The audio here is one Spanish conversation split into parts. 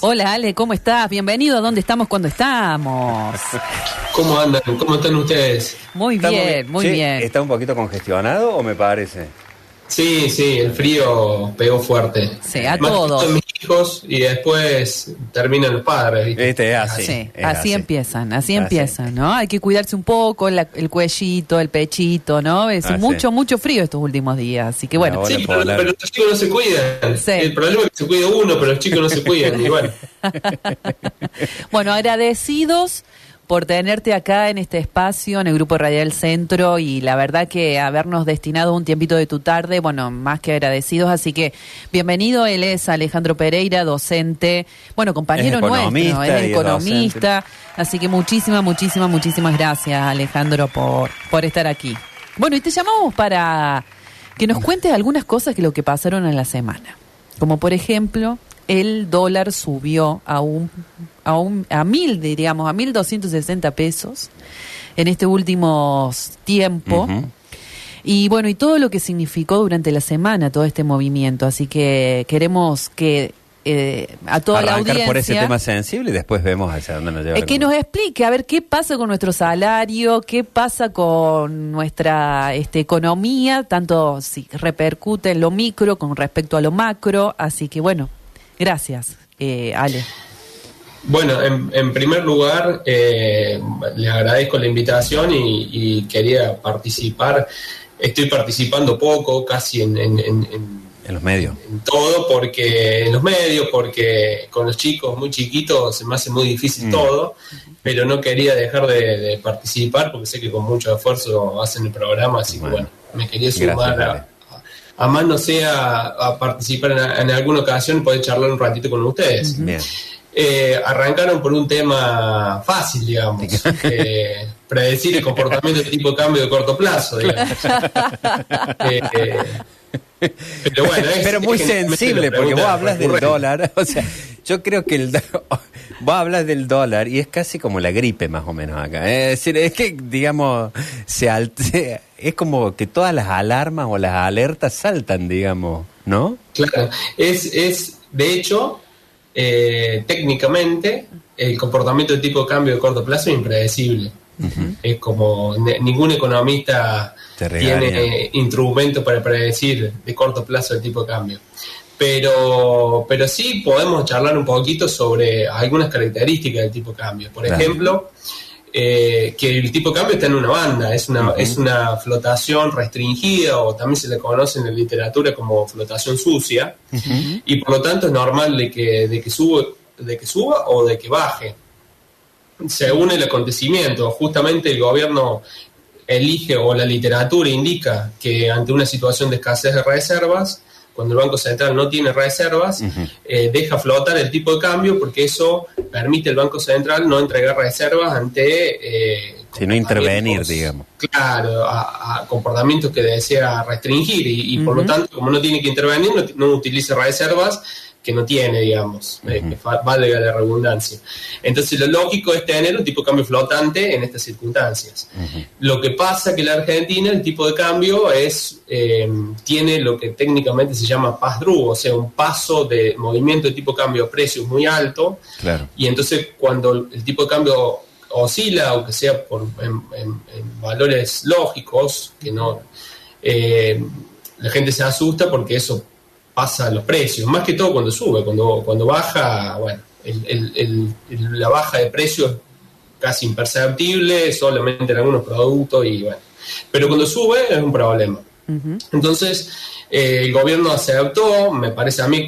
Hola Ale, ¿cómo estás? Bienvenido a ¿Dónde estamos cuando estamos? ¿Cómo andan? ¿Cómo están ustedes? Muy bien, muy bien. ¿Está un poquito congestionado o me parece? Sí, el frío pegó fuerte. Sí, a Más todos. mis hijos y después terminan los padres, ¿viste? Es así. Sí, es así empiezan, ¿no? Hay que cuidarse un poco, el cuellito, el pechito, ¿no? Es mucho frío estos últimos días, así que bueno. Sí, pero los chicos no se cuidan. Sí. El problema es que se cuida uno, pero los chicos no se cuidan, igual. Bueno, agradecidos por tenerte acá en este espacio, en el Grupo Radial Centro, y la verdad que habernos destinado un tiempito de tu tarde, bueno, más que agradecidos, así que bienvenido. Él es Alejandro Pereira, docente, bueno, compañero nuestro, es economista, así que muchísimas gracias, Alejandro, por estar aquí. Bueno, y te llamamos para que nos cuentes algunas cosas que lo que pasaron en la semana, como por ejemplo, el dólar subió a 1.260 pesos en este último tiempo. Uh-huh. Y bueno, y todo lo que significó durante la semana todo este movimiento. Así que queremos que a toda la audiencia por ese tema sensible y después vemos hacia dónde nos lleva. Que nos explique, a ver, qué pasa con nuestro salario, qué pasa con nuestra economía, tanto si repercute en lo micro con respecto a lo macro. Así que bueno, gracias, Ale. Bueno, en primer lugar, le agradezco la invitación y quería participar. Estoy participando poco, casi en los medios. En todo, porque en los medios, porque con los chicos muy chiquitos se me hace muy difícil todo, pero no quería dejar de participar porque sé que con mucho esfuerzo hacen el programa, así que bueno, me quería sumar a más no sea a participar en alguna ocasión y poder charlar un ratito con ustedes. Bien. Arrancaron por un tema fácil, digamos, predecir el comportamiento de tipo de cambio de corto plazo, digamos. Pero bueno, pero muy sensible, porque vos hablas del dólar, o sea, yo creo que vos hablas del dólar y es casi como la gripe más o menos acá. Es decir, es que, digamos, es como que todas las alarmas o las alertas saltan, digamos, ¿no? Claro, es de hecho, técnicamente, el comportamiento de tipo de cambio de corto plazo es impredecible. Uh-huh. Es como ningún economista tiene instrumentos para predecir de corto plazo el tipo de cambio. Pero sí podemos charlar un poquito sobre algunas características del tipo de cambio. Por ejemplo, que el tipo de cambio está en una banda, es una flotación restringida, o también se le conoce en la literatura como flotación sucia, y por lo tanto es normal de que suba o de que baje según el acontecimiento. Justamente el gobierno elige, o la literatura indica, que ante una situación de escasez de reservas, cuando el Banco Central no tiene reservas, deja flotar el tipo de cambio, porque eso permite al Banco Central no entregar reservas ante sino intervenir, digamos. Claro, a comportamientos que desea restringir y por lo tanto, como no tiene que intervenir, no utiliza reservas que no tiene, digamos, que valga la redundancia. Entonces lo lógico es tener un tipo de cambio flotante en estas circunstancias. Lo que pasa es que la Argentina, el tipo de cambio tiene lo que técnicamente se llama pass-through, o sea, un paso de movimiento de tipo de cambio a precios muy alto, claro. Y entonces cuando el tipo de cambio oscila, aunque sea en valores lógicos, que no la gente se asusta porque eso pasa los precios, más que todo cuando sube. Cuando baja, bueno, la baja de precios es casi imperceptible, solamente en algunos productos, y bueno, pero cuando sube es un problema. Entonces el gobierno aceptó, me parece a mí,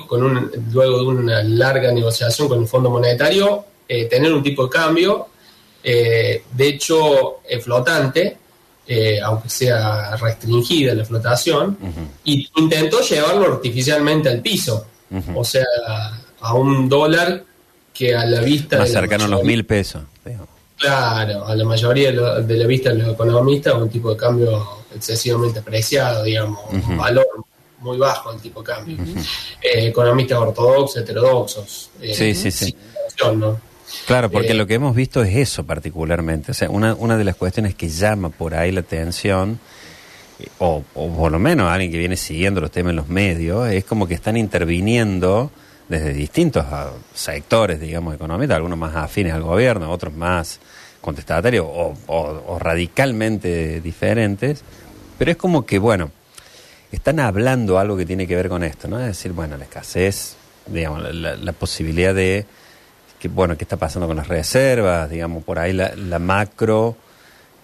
luego de una larga negociación con el Fondo Monetario, tener un tipo de cambio, de hecho flotante, aunque sea restringida la flotación, y intentó llevarlo artificialmente al piso, o sea, a un dólar que a la vista más cercano a los 1.000 pesos. Claro, a la mayoría de la vista de los economistas, un tipo de cambio excesivamente apreciado, digamos, un valor muy bajo el tipo de cambio. Economistas ortodoxos, heterodoxos. Sí. ¿No? Claro, porque lo que hemos visto es eso particularmente. O sea, una de las cuestiones que llama por ahí la atención, o por lo menos alguien que viene siguiendo los temas en los medios, es como que están interviniendo desde distintos sectores, digamos, económicos, algunos más afines al gobierno, otros más contestatarios o radicalmente diferentes, pero es como que, bueno, están hablando algo que tiene que ver con esto, ¿no? Es decir, bueno, la escasez, digamos, la posibilidad de que, bueno, qué está pasando con las reservas, digamos, por ahí la macro,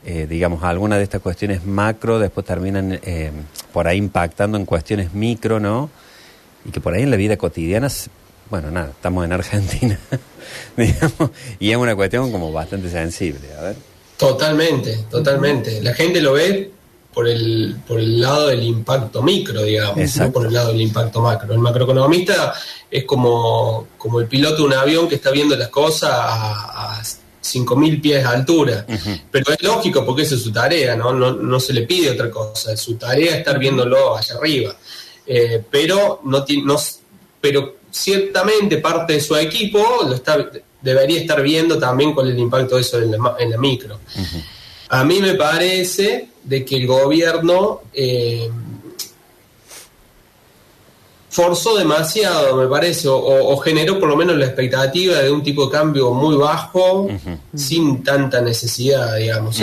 digamos, algunas de estas cuestiones macro después terminan por ahí impactando en cuestiones micro, ¿no? Y que por ahí en la vida cotidiana, bueno, nada, estamos en Argentina, digamos, y es una cuestión como bastante sensible, a ver. Totalmente. La gente lo ve por el lado del impacto micro, digamos, no por el lado del impacto macro. El macroeconomista es como el piloto de un avión que está viendo las cosas a 5.000 pies de altura. Pero es lógico porque esa es su tarea, no se le pide otra cosa. Su tarea es estar viéndolo allá arriba. Pero ciertamente parte de su equipo debería estar viendo también cuál es el impacto de eso en la micro. A mí me parece de que el gobierno forzó demasiado, me parece, o generó por lo menos la expectativa de un tipo de cambio muy bajo, sin tanta necesidad, digamos.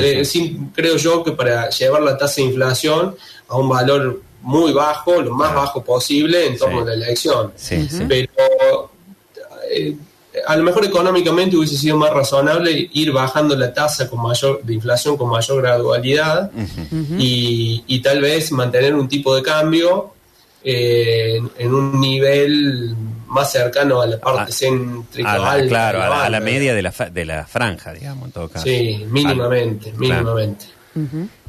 Creo yo que para llevar la tasa de inflación a un valor muy bajo, lo más bajo posible en torno a la elección. Pero a lo mejor económicamente hubiese sido más razonable ir bajando la tasa de inflación con mayor gradualidad y tal vez mantener un tipo de cambio en un nivel más cercano a la parte céntrica alta. Claro, a la media de la franja, digamos, en todo caso. Sí, mínimamente.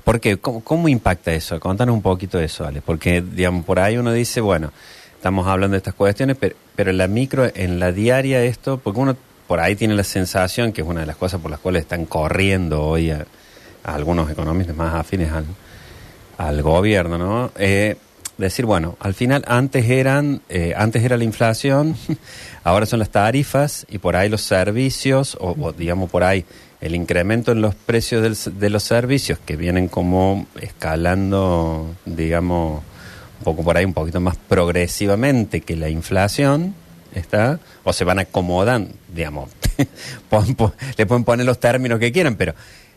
¿Por qué? ¿Cómo impacta eso? Contanos un poquito eso, Ale. Porque, digamos, por ahí uno dice, bueno, estamos hablando de estas cuestiones, pero en la micro, en la diaria esto, porque uno por ahí tiene la sensación, que es una de las cosas por las cuales están corriendo hoy a algunos economistas más afines al gobierno, ¿no? Decir, bueno, al final antes era la inflación, ahora son las tarifas y por ahí los servicios, o digamos por ahí el incremento en los precios de los servicios que vienen como escalando, digamos, un poco por ahí, un poquito más progresivamente que la inflación, ¿está? O se van acomodando, digamos, le pueden poner los términos que quieran, pero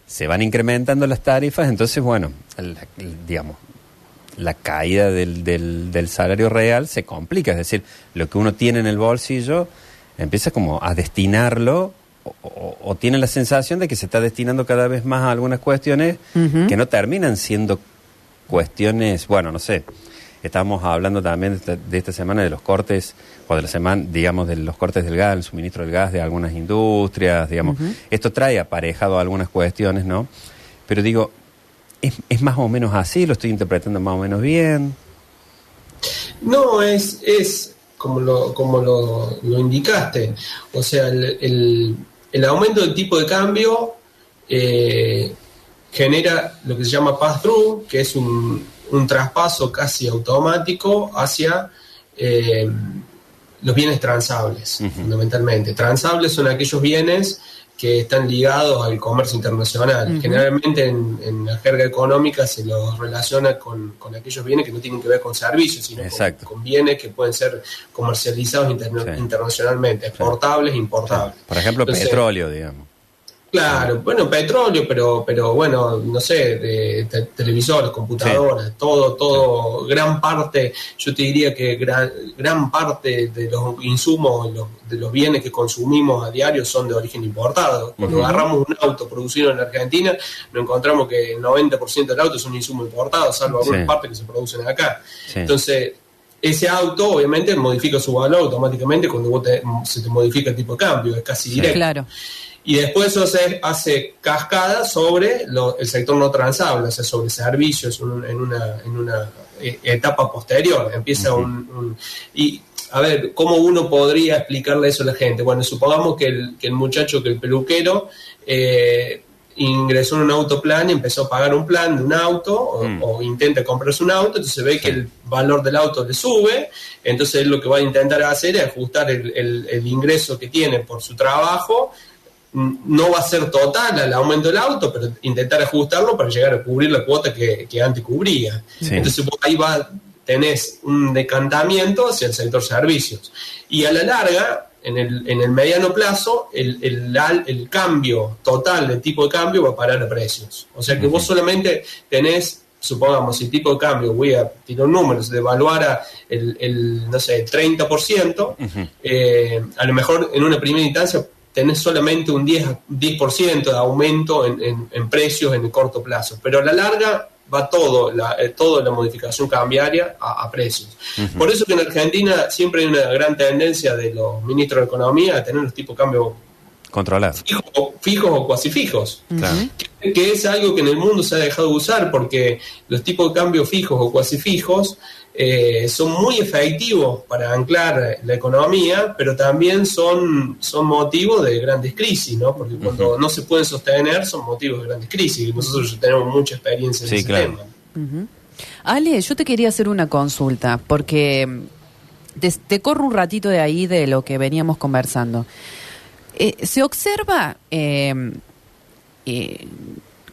se van incrementando las tarifas, entonces, bueno, digamos, la caída del salario real se complica, es decir, lo que uno tiene en el bolsillo empieza como a destinarlo o tiene la sensación de que se está destinando cada vez más a algunas cuestiones que no terminan siendo cuestiones, bueno, no sé, estábamos hablando también de esta semana de los cortes, o de la semana, digamos, de los cortes del gas, el suministro del gas de algunas industrias, digamos, esto trae aparejado algunas cuestiones, ¿no? Pero digo, ¿es más o menos así? ¿Lo estoy interpretando más o menos bien? No, es como lo indicaste. O sea, el aumento del tipo de cambio genera lo que se llama pass-through, que es un traspaso casi automático hacia los bienes transables, fundamentalmente. Transables son aquellos bienes que están ligados al comercio internacional. Generalmente en la jerga económica se los relaciona con aquellos bienes que no tienen que ver con servicios, sino con bienes que pueden ser comercializados internacionalmente, exportables e importables. Por ejemplo, entonces, petróleo, digamos. Claro, bueno, petróleo, pero bueno, no sé, de televisores, computadoras, todo, gran parte, yo te diría que gran parte de los insumos, de los bienes que consumimos a diario son de origen importado. Cuando agarramos un auto producido en la Argentina, nos encontramos que el 90% del auto es un insumo importado, salvo algunas partes que se producen acá. Entonces, ese auto obviamente modifica su valor automáticamente cuando se te modifica el tipo de cambio, es casi directo. Claro. Y después eso se hace cascada sobre el sector no transable, o sea, sobre servicios en una etapa posterior. Empieza y a ver, ¿cómo uno podría explicarle eso a la gente? Bueno, supongamos que el muchacho, que el peluquero, ingresó en un autoplan y empezó a pagar un plan de un auto o intenta comprarse un auto, entonces ve que el valor del auto le sube, entonces él lo que va a intentar hacer es ajustar el ingreso que tiene por su trabajo. No va a ser total el aumento del auto, pero intentar ajustarlo para llegar a cubrir la cuota que antes cubría. Entonces ahí va tenés un decantamiento hacia el sector servicios. Y a la larga, en el mediano plazo, el cambio total del tipo de cambio va a parar a precios. O sea que vos solamente tenés, supongamos, si el tipo de cambio, voy a tirar un número, se devaluara el 30%, a lo mejor en una primera instancia tenés solamente un 10% de aumento en precios en el corto plazo, pero a la larga va toda la modificación cambiaria a precios. Por eso que en Argentina siempre hay una gran tendencia de los ministros de Economía a tener los tipos de cambio controlados, fijos o cuasi fijos, claro. que es algo que en el mundo se ha dejado de usar, porque los tipos de cambio fijos o cuasi fijos son muy efectivos para anclar la economía, pero también son motivos de grandes crisis, ¿no? Porque cuando no se pueden sostener son motivos de grandes crisis, y nosotros tenemos mucha experiencia en ese tema. Ale, yo te quería hacer una consulta, porque te corro un ratito de ahí de lo que veníamos conversando. Se observa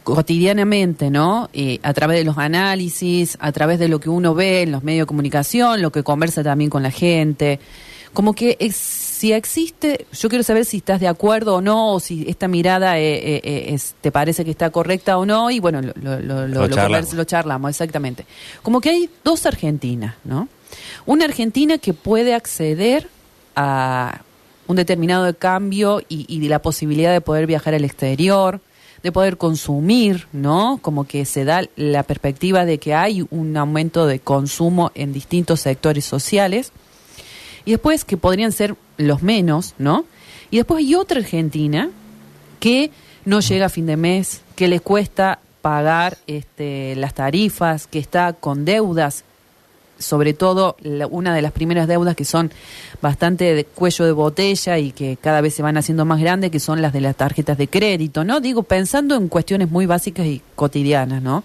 cotidianamente, ¿no? A través de los análisis, a través de lo que uno ve en los medios de comunicación, lo que conversa también con la gente, como que si existe, yo quiero saber si estás de acuerdo o no, o si esta mirada te parece que está correcta o no, y bueno, lo charlamos, exactamente. Como que hay dos Argentinas, ¿no? Una Argentina que puede acceder a un determinado cambio y la posibilidad de poder viajar al exterior, de poder consumir, ¿no? Como que se da la perspectiva de que hay un aumento de consumo en distintos sectores sociales, y después que podrían ser los menos, ¿no? Y después hay otra Argentina que no llega a fin de mes, que le cuesta pagar las tarifas, que está con deudas, sobre todo una de las primeras deudas que son bastante de cuello de botella y que cada vez se van haciendo más grandes, que son las de las tarjetas de crédito, ¿no? Digo, pensando en cuestiones muy básicas y cotidianas, ¿no?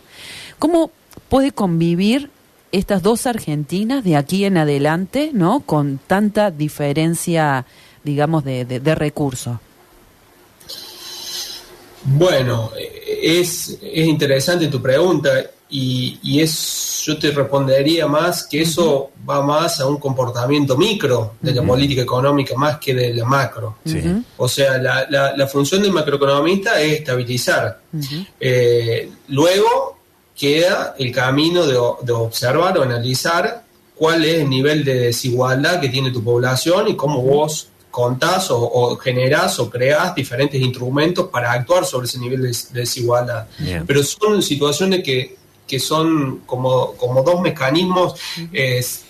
¿Cómo puede convivir estas dos Argentinas de aquí en adelante, ¿no? Con tanta diferencia, digamos, de recursos. Bueno, es interesante tu pregunta. Y yo te respondería más que eso va más a un comportamiento micro de la política económica más que de la macro. O sea, la función del macroeconomista es estabilizar. Luego queda el camino de observar o analizar cuál es el nivel de desigualdad que tiene tu población y cómo vos contás o generás o creás diferentes instrumentos para actuar sobre ese nivel de desigualdad. Pero son situaciones que son como dos mecanismos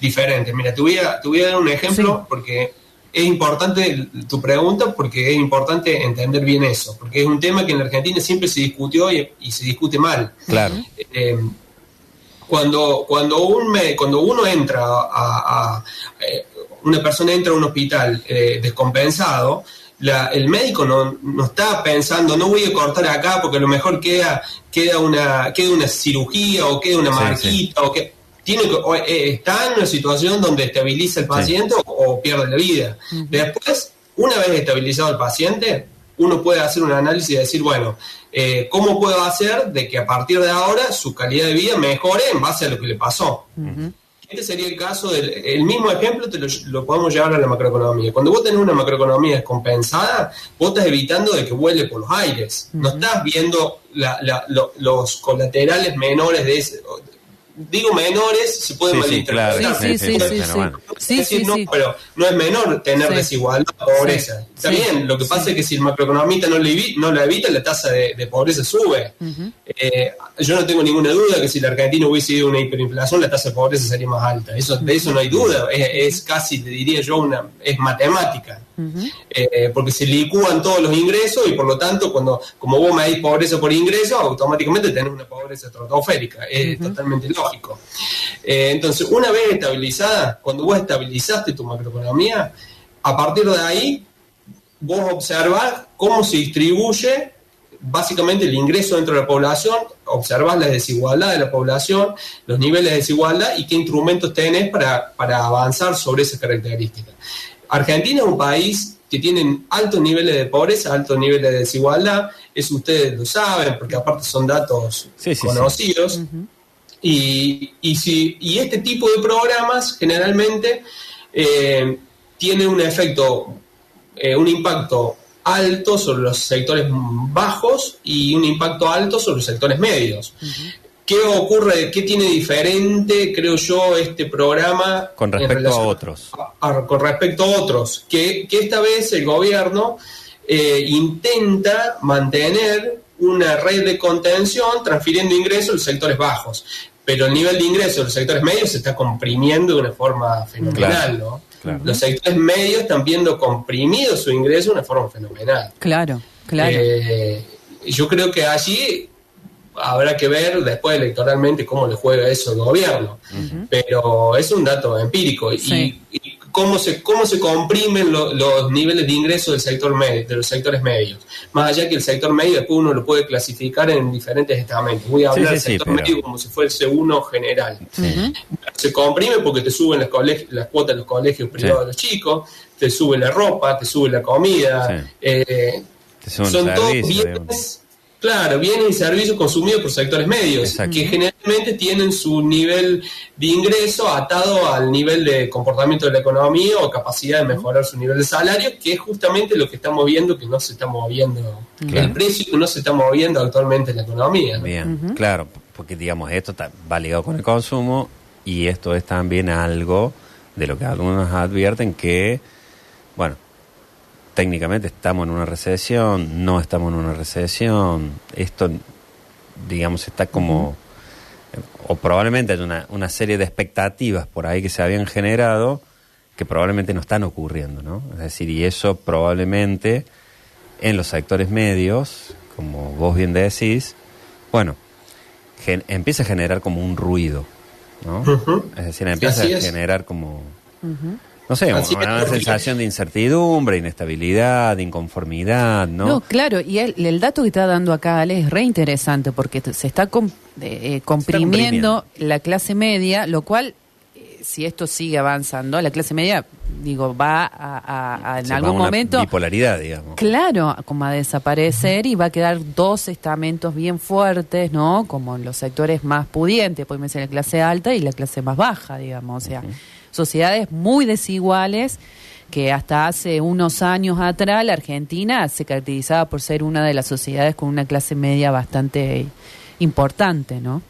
diferentes. Mira, te voy a dar un ejemplo porque es importante tu pregunta, porque es importante entender bien eso, porque es un tema que en la Argentina siempre se discutió y se discute mal. Claro. Cuando uno entra una persona entra a un hospital descompensado, el médico no está pensando, no voy a cortar acá porque a lo mejor queda una cirugía o queda una marquita, o que está en una situación donde estabiliza el paciente o pierde la vida. Después, una vez estabilizado el paciente, uno puede hacer un análisis y decir, bueno, ¿cómo puedo hacer de que a partir de ahora su calidad de vida mejore en base a lo que le pasó? Este sería el caso el mismo ejemplo lo podemos llevar a la macroeconomía. Cuando vos tenés una macroeconomía descompensada, vos estás evitando de que vuele por los aires. No estás viendo los colaterales menores de ese. Digo menores, se puede malinterpretar. Pero no es menor tener desigualdad o pobreza. Está bien, lo que pasa es que si el macroeconomista no la evita, la tasa de pobreza sube. Yo no tengo ninguna duda que si la Argentina hubiese ido una hiperinflación, la tasa de pobreza sería más alta. De eso no hay duda. Es casi, te diría yo, es matemática. Porque se licúan todos los ingresos y por lo tanto, como vos medís pobreza por ingreso, automáticamente tenés una pobreza estratosférica. Es totalmente lógico. Entonces, una vez estabilizada, cuando vos estabilizaste tu macroeconomía, a partir de ahí vos observás cómo se distribuye básicamente el ingreso dentro de la población, observás la desigualdad de la población, los niveles de desigualdad y qué instrumentos tenés para avanzar sobre esas características. Argentina es un país que tiene altos niveles de pobreza, altos niveles de desigualdad, eso ustedes lo saben, porque aparte son datos conocidos. Y este tipo de programas generalmente tiene un efecto, un impacto alto sobre los sectores bajos y un impacto alto sobre los sectores medios. ¿Qué ocurre? ¿Qué tiene diferente, creo yo, este programa con respecto a otros? Con respecto a otros, que esta vez el gobierno intenta mantener una red de contención transfiriendo ingresos a los sectores bajos, pero el nivel de ingresos de los sectores medios se está comprimiendo de una forma fenomenal, ¿no? Claro. Los sectores medios están viendo comprimido su ingreso de una forma fenomenal. Claro. Yo creo que allí habrá que ver después electoralmente cómo le juega eso al gobierno, pero es un dato empírico. Sí. Y cómo se comprimen los niveles de ingreso del sector medio, de los sectores medios, más allá que el sector medio después uno lo puede clasificar en diferentes estamentos. Voy a hablar del sector medio como si fuese uno general. Se comprime porque te suben las cuotas de los colegios privados de los chicos, te sube la ropa, te sube la comida, son todos bienes. Claro, bienes y servicios consumidos por sectores medios. Exacto. Que generalmente tienen su nivel de ingreso atado al nivel de comportamiento de la economía o capacidad de mejorar su nivel de salario, que es justamente lo que estamos viendo, que no se está moviendo, el precio que no se está moviendo actualmente en la economía, ¿no? Bien, claro, porque digamos, esto va ligado con el consumo y esto es también algo de lo que algunos advierten que, bueno, técnicamente estamos en una recesión, no estamos en una recesión, esto, digamos, está como, o probablemente hay una serie de expectativas por ahí que se habían generado que probablemente no están ocurriendo, ¿no? Es decir, y eso probablemente en los sectores medios, como vos bien decís, bueno, empieza a generar como un ruido, ¿no? Es decir, empieza a generar como... No sé, una sensación de incertidumbre, inestabilidad, de inconformidad, ¿no? No, claro, y el dato que está dando acá Ale es re interesante porque se está comprimiendo la clase media, lo cual, si esto sigue avanzando, la clase media, digo, va a en algún momento... bipolaridad, digamos. Claro, como a desaparecer y va a quedar dos estamentos bien fuertes, ¿no? Como los sectores más pudientes, podemos decir la clase alta y la clase más baja, digamos, o sea... Sociedades muy desiguales que hasta hace unos años atrás la Argentina se caracterizaba por ser una de las sociedades con una clase media bastante importante, ¿no?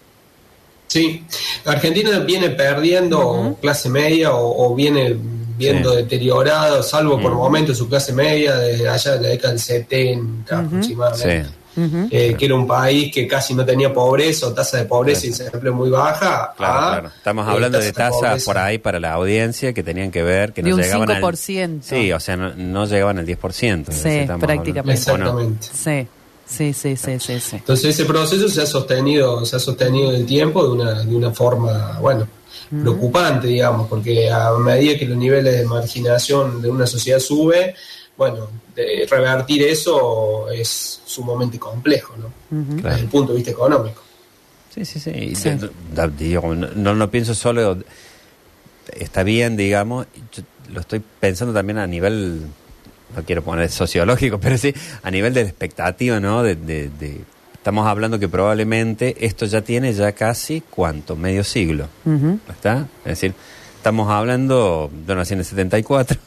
Sí, la Argentina viene perdiendo clase media o viene viendo deteriorado, salvo por momentos su clase media de allá de la década del 70 aproximadamente. Que era un país que casi no tenía pobreza o tasa de pobreza y desempleo muy baja. Claro. Estamos hablando de tasas por ahí para la audiencia que tenían que ver que no llegaban 5%. Sí, o sea, no llegaban al 10%. Sí, prácticamente. Exactamente. Sí. Entonces ese proceso se ha sostenido en el tiempo de una forma, bueno, preocupante, digamos, porque a medida que los niveles de marginación de una sociedad sube, bueno, de revertir eso es sumamente complejo, ¿no? Desde el punto de vista económico. Sí. Digo, no pienso solo, está bien, digamos, yo lo estoy pensando también a nivel, no quiero poner sociológico, pero sí, a nivel de la expectativa, ¿no? Estamos hablando que probablemente esto ya tiene casi, ¿cuánto? Medio siglo, ¿está? Es decir, estamos hablando, yo nací en el 74,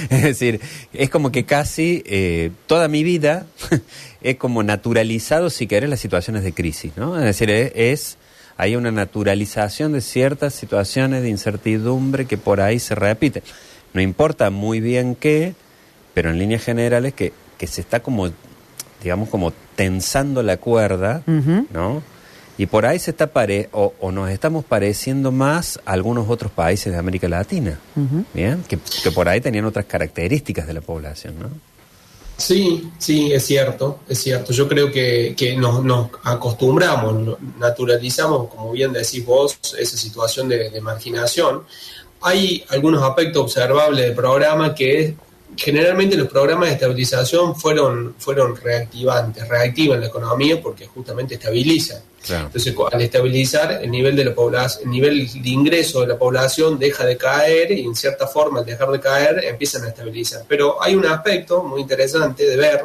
es decir, es como que casi toda mi vida es como naturalizado, si querés, las situaciones de crisis, ¿no? Es decir, hay una naturalización de ciertas situaciones de incertidumbre que por ahí se repiten. No importa muy bien qué, pero en líneas generales que se está como, digamos, como tensando la cuerda, ¿no? Y por ahí se está o nos estamos pareciendo más a algunos otros países de América Latina, ¿bien? Que por ahí tenían otras características de la población, ¿no? Sí, es cierto. Yo creo que nos acostumbramos, naturalizamos, como bien decís vos, esa situación de marginación. Hay algunos aspectos observables del programa que generalmente los programas de estabilización fueron reactivan la economía porque justamente estabilizan. Claro. Entonces, al estabilizar el nivel de la población, el nivel de ingreso de la población deja de caer y en cierta forma al dejar de caer empiezan a estabilizar. Pero hay un aspecto muy interesante de ver,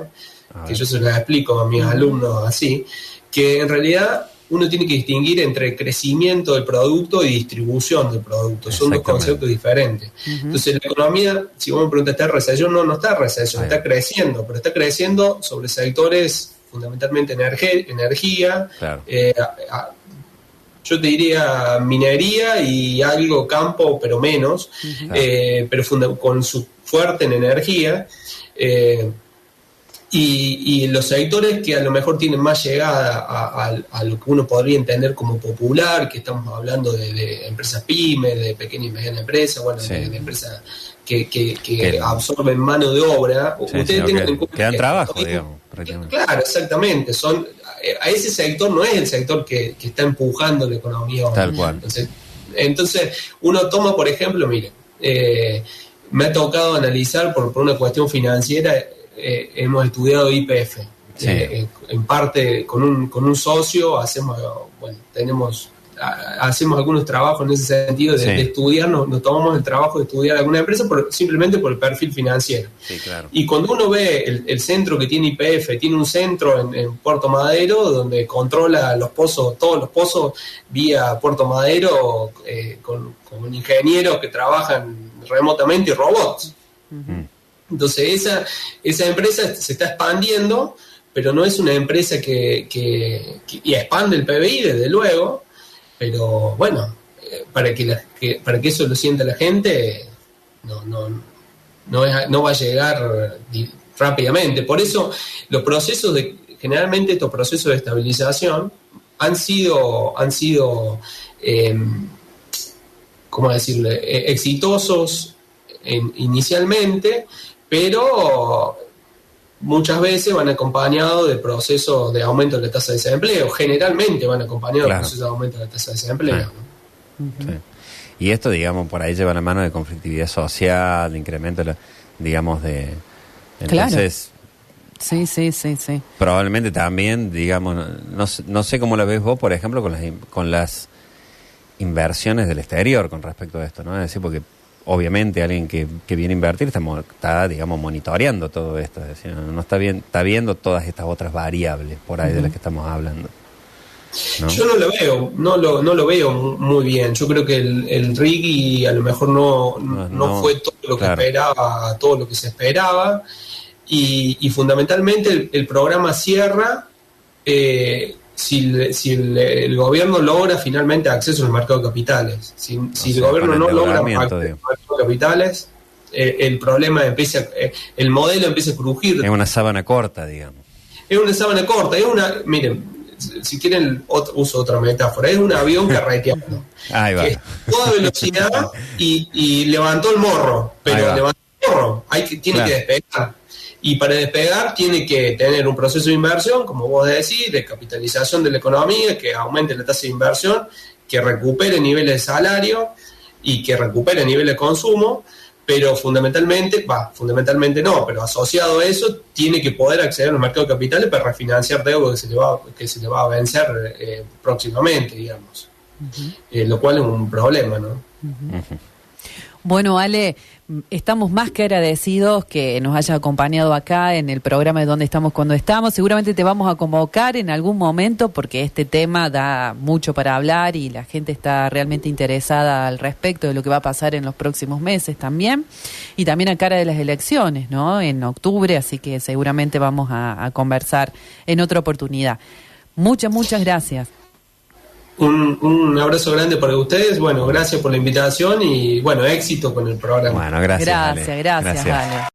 que yo se lo explico a mis alumnos así, que en realidad uno tiene que distinguir entre crecimiento del producto y distribución del producto. Son dos conceptos diferentes. Entonces, la economía, si vos me preguntas, ¿está en recesión? No está en recesión, está creciendo, pero está creciendo sobre sectores fundamentalmente energía, claro. Yo te diría minería y algo campo, pero menos, pero con su fuerte en energía. Y los sectores que a lo mejor tienen más llegada a lo que uno podría entender como popular, que estamos hablando de empresas pymes, de pequeñas y medianas empresas, bueno, de empresas que absorben mano de obra. Ustedes tengan en cuenta que dan trabajo, digamos. Claro, exactamente. A ese sector no es el sector que está empujando la economía. Tal cual. Entonces, uno toma, por ejemplo, mire, me ha tocado analizar por una cuestión financiera. Hemos estudiado YPF, en parte con un socio hacemos algunos trabajos en ese sentido de estudiar, nos tomamos el trabajo de estudiar alguna empresa simplemente por el perfil financiero. Sí, claro. Y cuando uno ve el centro que tiene YPF, tiene un centro en Puerto Madero donde controla todos los pozos vía Puerto Madero, con ingenieros que trabajan remotamente y robots. Entonces esa empresa se está expandiendo, pero no es una empresa que expande el PBI, desde luego, pero bueno, para que eso lo sienta la gente, no va a llegar rápidamente. Por eso generalmente estos procesos de estabilización han sido ¿cómo decirlo?, exitosos inicialmente, pero muchas veces van acompañados de procesos de aumento de la tasa de desempleo. Generalmente van acompañados de procesos de aumento de la tasa de desempleo. ¿No? Sí. Y esto, digamos, por ahí lleva la mano de conflictividad social, de incremento, digamos, de... Entonces, claro. Sí. Probablemente también, digamos, no sé cómo lo ves vos, por ejemplo, con las inversiones del exterior con respecto a esto, ¿no? Es decir, porque obviamente alguien que viene a invertir está, digamos, monitoreando todo esto, es decir, no está viendo todas estas otras variables por ahí de las que estamos hablando, ¿no? Yo no lo veo muy bien. Yo creo que el RIGI a lo mejor no fue todo lo que esperaba, todo lo que se esperaba, y fundamentalmente el programa cierra si el gobierno logra finalmente acceso al mercado de capitales. Si el gobierno no logra acceso al mercado de capitales, el modelo empieza a crujir. Es una sábana corta, digamos. Es una sábana corta, miren, si quieren uso otra metáfora, es un avión carreteando. Ahí va. Que toda velocidad y levantó el morro, pero levantó el morro, tiene que despegar. Y para despegar tiene que tener un proceso de inversión, como vos decís, de capitalización de la economía, que aumente la tasa de inversión, que recupere niveles de salario y que recupere niveles de consumo, pero fundamentalmente no, pero asociado a eso tiene que poder acceder al mercado de capitales para refinanciar deuda que se le va a vencer próximamente, digamos. Lo cual es un problema, ¿no? Bueno, Ale, estamos más que agradecidos que nos hayas acompañado acá en el programa de Dónde Estamos Cuando Estamos. Seguramente te vamos a convocar en algún momento porque este tema da mucho para hablar y la gente está realmente interesada al respecto de lo que va a pasar en los próximos meses también. Y también a cara de las elecciones, ¿no? En octubre, así que seguramente vamos a conversar en otra oportunidad. Muchas gracias. Un abrazo grande para ustedes. Bueno, gracias por la invitación y bueno, éxito con el programa. Bueno, gracias. Gracias, Ale.